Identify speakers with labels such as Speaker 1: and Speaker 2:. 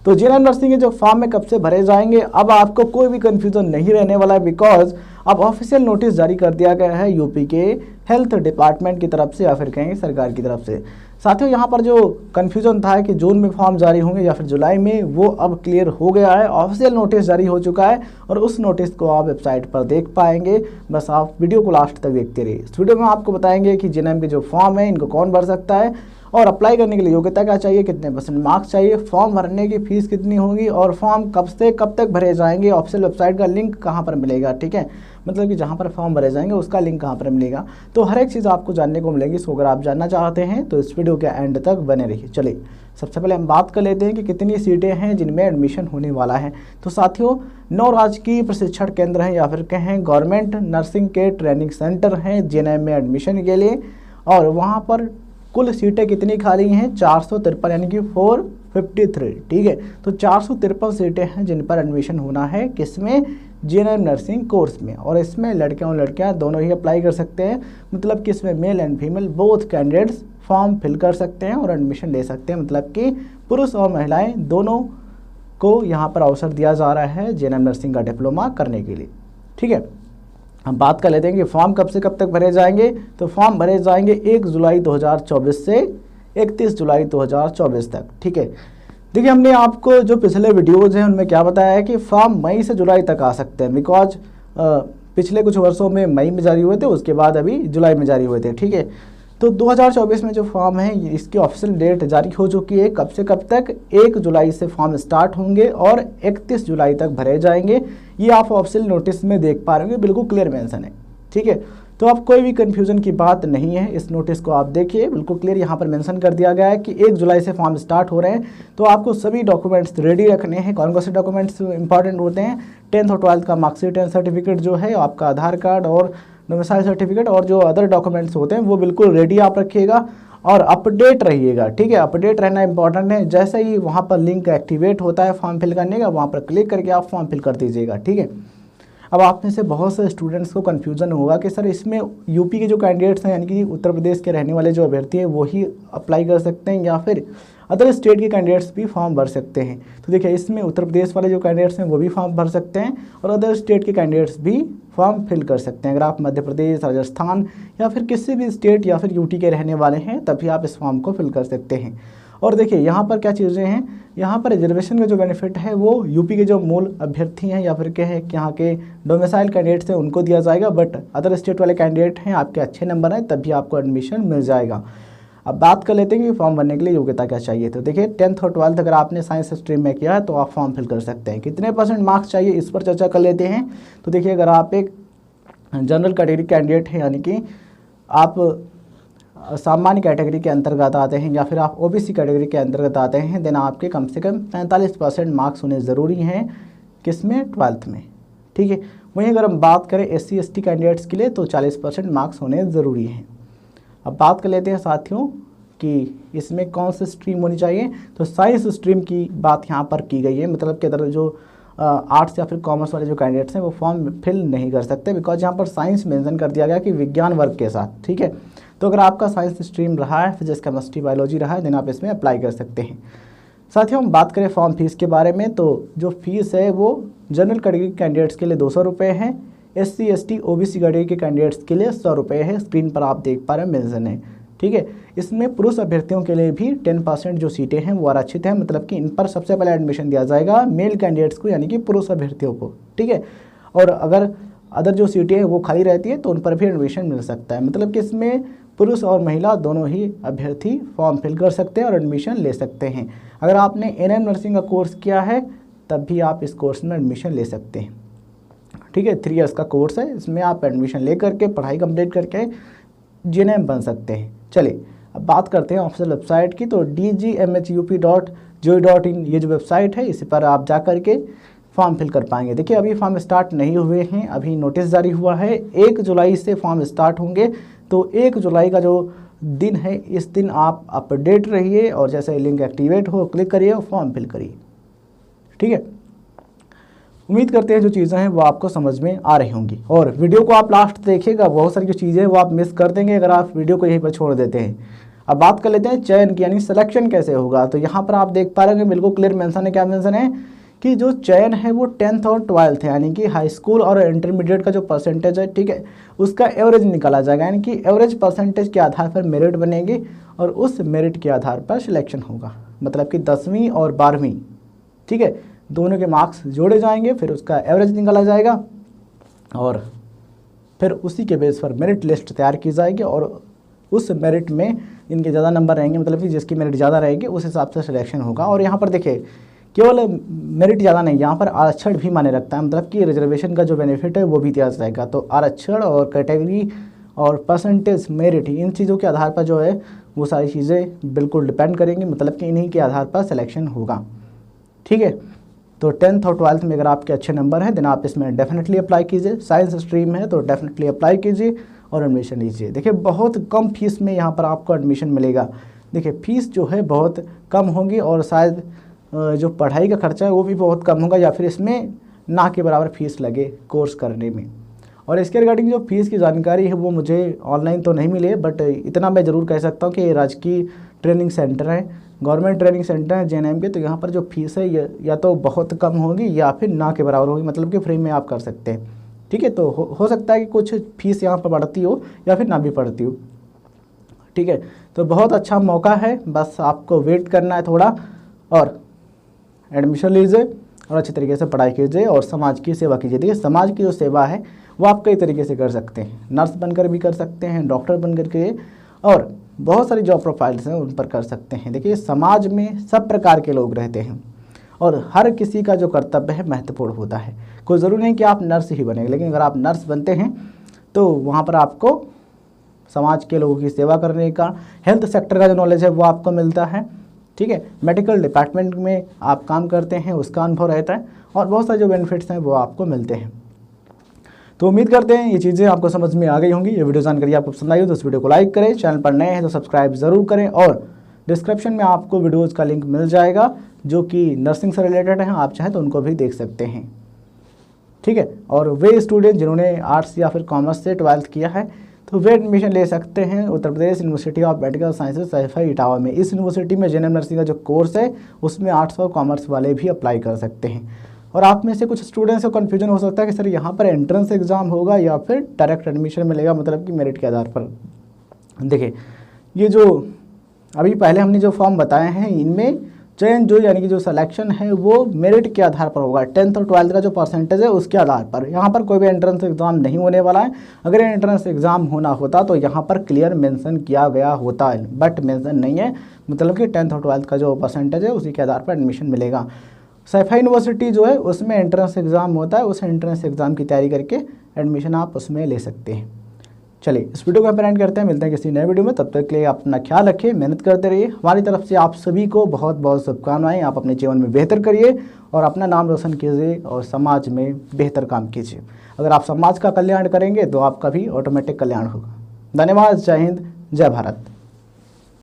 Speaker 1: तो JNM nursing के जो फॉर्म में कब से भरे जाएंगे, अब आपको कोई भी कंफ्यूजन नहीं रहने वाला है, बिकॉज अब ऑफिशियल नोटिस जारी कर दिया गया है यूपी के हेल्थ डिपार्टमेंट की तरफ से या फिर कहेंगे सरकार की तरफ से। साथियों यहाँ पर जो कन्फ्यूजन था कि जून में फॉर्म जारी होंगे या फिर जुलाई में, वो अब क्लियर हो गया है। ऑफिशियल नोटिस जारी हो चुका है और उस नोटिस को आप वेबसाइट पर देख पाएंगे। बस आप वीडियो को लास्ट तक देखते रहिए। इस वीडियो में आपको बताएंगे कि जेएनएम के जो फॉर्म है इनको कौन भर सकता है और अप्लाई करने के लिए योग्यता क्या चाहिए, कितने % मार्क्स चाहिए, फॉर्म भरने की फीस कितनी होगी और फॉर्म कब से कब तक भरे जाएंगे, ऑफिशियल वेबसाइट का लिंक कहाँ पर मिलेगा, ठीक है, मतलब कि जहाँ पर फॉर्म भरे जाएंगे उसका लिंक कहाँ पर मिलेगा। तो हर एक चीज़ आपको जानने को मिलेगी। सो अगर आप जानना चाहते हैं तो इस वीडियो के एंड तक बने रहिए। चलिए सबसे पहले हम बात कर लेते हैं कि कितनी सीटें हैं जिनमें एडमिशन होने वाला है। तो साथियों 9 राजकीय प्रशिक्षण केंद्र हैं या फिर कहें गवर्नमेंट नर्सिंग के ट्रेनिंग सेंटर हैं जेएनएम में एडमिशन के लिए, और वहाँ पर कुल सीटें कितनी खाली हैं, 453 यानी कि 453, ठीक है। तो 453 सीटें हैं जिन पर एडमिशन होना है, किसमें, जेएनएम नर्सिंग कोर्स में। और इसमें लड़के और लड़कियां दोनों ही अप्लाई कर सकते हैं, मतलब कि इसमें male and female both candidates form fill कर सकते हैं और एडमिशन ले सकते हैं, मतलब कि पुरुष और महिलाएं दोनों को यहाँ पर अवसर दिया जा रहा है जेएनएम नर्सिंग का डिप्लोमा करने के लिए, ठीक है। हम बात कर लेते हैं कि फॉर्म कब से कब तक भरे जाएंगे। तो फॉर्म भरे जाएंगे 1 जुलाई 2024 से 31 जुलाई 2024 तक, ठीक है। देखिए हमने आपको जो पिछले वीडियोज़ हैं उनमें क्या बताया है कि फॉर्म मई से जुलाई तक आ सकते हैं, बिकॉज पिछले कुछ वर्षों में मई में जारी हुए थे, उसके बाद अभी जुलाई में जारी हुए थे, ठीक है। तो 2024 में जो फॉर्म है इसकी ऑफिशियल डेट जारी हो चुकी है। कब से कब तक, 1 जुलाई से फॉर्म स्टार्ट होंगे और 31 जुलाई तक भरे जाएंगे। ये आप ऑफिशियल नोटिस में देख पा रहे होंगे, बिल्कुल क्लियर मेंशन है, ठीक है। तो अब कोई भी कन्फ्यूजन की बात नहीं है, इस नोटिस को आप देखिए, बिल्कुल क्लियर यहाँ पर मेंशन कर दिया गया है कि 1 जुलाई से फॉर्म स्टार्ट हो रहे हैं। तो आपको सभी डॉक्यूमेंट्स रेडी रखने हैं। कौन कौन से डॉक्यूमेंट्स इंपॉर्टेंट होते हैं, 10th और 12th का मार्कशीट एंड सर्टिफिकेट जो है, आपका आधार कार्ड और डोमिसाइल सर्टिफिकेट और जो अदर डॉक्यूमेंट्स होते हैं वो बिल्कुल रेडी आप रखिएगा और अपडेट रहिएगा, ठीक है। अपडेट रहना इंपॉर्टेंट है। जैसे ही वहाँ पर लिंक एक्टिवेट होता है फॉर्म फिल करने का, वहाँ पर क्लिक करके आप फॉर्म फिल कर दीजिएगा, ठीक है। अब आप में से बहुत से स्टूडेंट्स को कन्फ्यूजन होगा कि सर इसमें यूपी के जो कैंडिडेट्स हैं यानी कि उत्तर प्रदेश के रहने वाले जो अभ्यर्थी हैं वही अप्लाई कर सकते हैं या फिर अदर स्टेट के कैंडिडेट्स भी फॉर्म भर सकते हैं। तो देखिए इसमें उत्तर प्रदेश वाले जो कैंडिडेट्स हैं वो भी फॉर्म भर सकते हैं और अदर स्टेट के कैंडिडेट्स भी फॉर्म फिल कर सकते हैं। अगर आप मध्य प्रदेश, राजस्थान या फिर किसी भी स्टेट या फिर यूटी के रहने वाले हैं तभी आप इस फॉर्म को फिल कर सकते हैं। और देखिए यहाँ पर क्या चीज़ें हैं, यहाँ पर रिजर्वेशन का जो बेनिफिट है वो यूपी के जो मूल अभ्यर्थी हैं या फिर कहें कि यहाँ के डोमिसाइल कैंडिडेट्स हैं उनको दिया जाएगा, बट अदर स्टेट वाले कैंडिडेट हैं, आपके अच्छे नंबर हैं तभी आपको एडमिशन मिल जाएगा। अब बात कर लेते हैं कि फॉर्म भरने के लिए योग्यता क्या चाहिए। तो देखिए 10th और 12th अगर आपने साइंस स्ट्रीम में किया है तो आप फॉर्म फिल कर सकते हैं। कितने % मार्क्स चाहिए इस पर चर्चा कर लेते हैं। तो देखिए अगर आप एक जनरल कैटेगरी कैंडिडेट हैं यानी कि आप सामान्य कैटेगरी के अंतर्गत आते हैं या फिर आप ओबीसी कैटेगरी के अंतर्गत आते हैं, देन आपके कम से कम 45% मार्क्स होने ज़रूरी हैं, किसमें, 12th में, ठीक है। वहीं अगर हम बात करें SC ST कैंडिडेट्स के लिए तो 40% मार्क्स होने ज़रूरी हैं। अब बात कर लेते हैं साथियों कि इसमें कौन सी स्ट्रीम होनी चाहिए। तो साइंस स्ट्रीम की बात यहाँ पर की गई है, मतलब कि अदर जो आर्ट्स या फिर कॉमर्स वाले जो कैंडिडेट्स हैं वो फॉर्म फिल नहीं कर सकते, बिकॉज यहाँ पर साइंस मेंशन कर दिया गया कि विज्ञान वर्ग के साथ, ठीक है। तो अगर आपका साइंस स्ट्रीम रहा है, फिजिक्स, केमिस्ट्री, बायोलॉजी रहा है, देन आप इसमें अप्लाई कर सकते हैं। साथियों हम बात करें फॉर्म फीस के बारे में, तो जो फीस है वो जनरल कैटेगरी कैंडिडेट्स के लिए 200 रुपये है, SC ST OBC कैटेगरी के कैंडिडेट्स के लिए 100 रुपये है। स्क्रीन पर आप देख पा रहे हैं मेंशन है, ठीक है। इसमें पुरुष अभ्यर्थियों के लिए भी 10% जो सीटें हैं वो आरक्षित हैं, मतलब कि इन पर सबसे पहले एडमिशन दिया जाएगा मेल कैंडिडेट्स को यानी कि पुरुष अभ्यर्थियों को, ठीक है। और अगर अदर जो सीटें हैं वो खाली रहती है तो उन पर भी एडमिशन मिल सकता है, मतलब कि इसमें पुरुष और महिला दोनों ही अभ्यर्थी फॉर्म फिल कर सकते हैं और एडमिशन ले सकते हैं। अगर आपने एएनएम नर्सिंग का कोर्स किया है तब भी आप इस कोर्स में एडमिशन ले सकते हैं, ठीक है। 3 इयर्स का कोर्स है, इसमें आप एडमिशन ले करके पढ़ाई कंप्लीट करके जेएनएम बन सकते हैं। चलिए अब बात करते हैं ऑफिशियल वेबसाइट की। तो dgmhup.gov.in ये जो वेबसाइट है इसी पर आप जा करके फॉर्म फिल कर पाएंगे। देखिए अभी फॉर्म स्टार्ट नहीं हुए हैं, अभी नोटिस जारी हुआ है, 1 जुलाई से फॉर्म स्टार्ट होंगे। तो 1 जुलाई का जो दिन है इस दिन आप अपडेट रहिए और जैसे लिंक एक्टिवेट हो क्लिक करिए और फॉर्म फिल करिए, ठीक है। उम्मीद करते हैं जो चीज़ें हैं वो आपको समझ में आ रही होंगी और वीडियो को आप लास्ट देखिएगा, बहुत सारी जो चीज़ें हैं वो आप मिस कर देंगे अगर आप वीडियो को यहीं पर छोड़ देते हैं। अब बात कर लेते हैं चयन की, यानी सिलेक्शन कैसे होगा। तो यहाँ पर आप देख पा रहे हैं बिल्कुल क्लियर मेंशन है, क्या मेंशन है कि जो चयन है वो 10th और 12th है, यानी कि हाई स्कूल और इंटरमीडिएट का जो परसेंटेज है, ठीक है, उसका एवरेज निकाला जाएगा, यानी कि एवरेज परसेंटेज के आधार पर मेरिट बनेगी और उस मेरिट के आधार पर सिलेक्शन होगा। मतलब कि 10वीं और 12वीं, ठीक है, दोनों के मार्क्स जोड़े जाएंगे, फिर उसका एवरेज निकाला जाएगा और फिर उसी के बेस पर मेरिट लिस्ट तैयार की जाएगी और उस मेरिट में इनके ज़्यादा नंबर रहेंगे, मतलब कि जिसकी मेरिट ज़्यादा रहेगी उस हिसाब से सिलेक्शन होगा। और यहाँ पर देखिए केवल मेरिट ज़्यादा नहीं, यहाँ पर आरक्षण भी माने रखता है, मतलब कि रिजर्वेशन का जो बेनिफिट है वो भी दिया जाएगा। तो आरक्षण और कैटेगरी और परसेंटेज मेरिट, इन चीज़ों के आधार पर जो है वो सारी चीज़ें बिल्कुल डिपेंड करेंगी, मतलब कि इन्हीं के आधार पर सिलेक्शन होगा, ठीक है। तो 10th और 12th में अगर आपके अच्छे नंबर हैं देन आप इसमें डेफिनेटली अप्लाई कीजिए। साइंस स्ट्रीम है तो डेफिनेटली अप्लाई कीजिए और एडमिशन लीजिए। देखिए बहुत कम फीस में यहाँ पर आपको एडमिशन मिलेगा। देखिए फीस जो है बहुत कम होगी और शायद जो पढ़ाई का खर्चा है वो भी बहुत कम होगा, या फिर इसमें ना के बराबर फीस लगे कोर्स करने में। और इसके रिगार्डिंग जो फीस की जानकारी है वो मुझे ऑनलाइन तो नहीं मिली है, बट इतना मैं ज़रूर कह सकता हूँ कि ये राजकीय ट्रेनिंग सेंटर है, गवर्नमेंट ट्रेनिंग सेंटर है JNM के। तो यहाँ पर जो फीस है या तो बहुत कम होगी या फिर ना के बराबर होगी, मतलब कि फ्री में आप कर सकते हैं, ठीक है। तो हो सकता है कि कुछ फीस यहाँ पर बढ़ती हो या फिर ना भी बढ़ती हो, ठीक है। तो बहुत अच्छा मौका है, बस आपको वेट करना है थोड़ा और एडमिशन लीजिए और अच्छे तरीके से पढ़ाई कीजिए और समाज की सेवा कीजिए। देखिए समाज की जो सेवा है वो आप कई तरीके से कर सकते हैं, नर्स बनकर भी कर सकते हैं, डॉक्टर बनकर के, और बहुत सारी जॉब प्रोफाइल्स हैं उन पर कर सकते हैं। देखिए समाज में सब प्रकार के लोग रहते हैं और हर किसी का जो कर्तव्य है महत्वपूर्ण होता है। कोई ज़रूरी नहीं कि आप नर्स ही बनेंगे, लेकिन अगर आप नर्स बनते हैं तो वहाँ पर आपको समाज के लोगों की सेवा करने का, हेल्थ सेक्टर का जो नॉलेज है वो आपको मिलता है, ठीक है। मेडिकल डिपार्टमेंट में आप काम करते हैं उसका अनुभव रहता है और बहुत सारे जो बेनिफिट्स हैं वो आपको मिलते हैं। तो उम्मीद करते हैं ये चीज़ें आपको समझ में आ गई होंगी। ये वीडियो जानकारी आपको पसंद आई हो तो इस वीडियो को लाइक करें, चैनल पर नए हैं तो सब्सक्राइब ज़रूर करें और डिस्क्रिप्शन में आपको वीडियोज़ का लिंक मिल जाएगा जो कि नर्सिंग से रिलेटेड हैं, आप चाहें तो उनको भी देख सकते हैं, ठीक है। और वे स्टूडेंट जिन्होंने आर्ट्स या फिर कॉमर्स से 12th किया है तो वे एडमिशन ले सकते हैं Uttar Pradesh university of medical sciences Saifai Etawah में। इस यूनिवर्सिटी में JNM नर्सिंग का जो कोर्स है उसमें आर्ट्स और कॉमर्स वाले भी अप्लाई कर सकते हैं। और आप में से कुछ स्टूडेंट्स को कन्फ्यूजन हो सकता है कि सर यहाँ पर एंट्रेंस एग्ज़ाम होगा या फिर डायरेक्ट एडमिशन मिलेगा, मतलब कि मेरिट के आधार पर। देखिए ये जो अभी पहले हमने जो फॉर्म बताए हैं इनमें चयन जो यानी कि जो सिलेक्शन है वो मेरिट के आधार पर होगा, 10th और 12th का जो परसेंटेज है उसके आधार पर। यहाँ पर कोई भी एंट्रेंस एग्ज़ाम नहीं होने वाला है। अगर एंट्रेंस एग्ज़ाम होना होता तो यहाँ पर क्लियर मेंशन किया गया होता है, बट मेंशन नहीं है, मतलब कि 10th और 12th का जो परसेंटेज है उसी के आधार पर एडमिशन मिलेगा। सैफई यूनिवर्सिटी जो है उसमें एंट्रेंस एग्ज़ाम होता है, उस एंट्रेंस एग्ज़ाम की तैयारी करके एडमिशन आप उसमें ले सकते हैं। चलिए इस वीडियो को यहाँ पर एंड करते हैं, मिलते हैं किसी नए वीडियो में। तब तक के लिए अपना ख्याल रखिए, मेहनत करते रहिए। हमारी तरफ से आप सभी को बहुत बहुत शुभकामनाएं। आप अपने जीवन में बेहतर करिए और अपना नाम रोशन कीजिए और समाज में बेहतर काम कीजिए। अगर आप समाज का कल्याण करेंगे तो आपका भी ऑटोमेटिक कल्याण होगा। धन्यवाद। जय हिंद, जय भारत।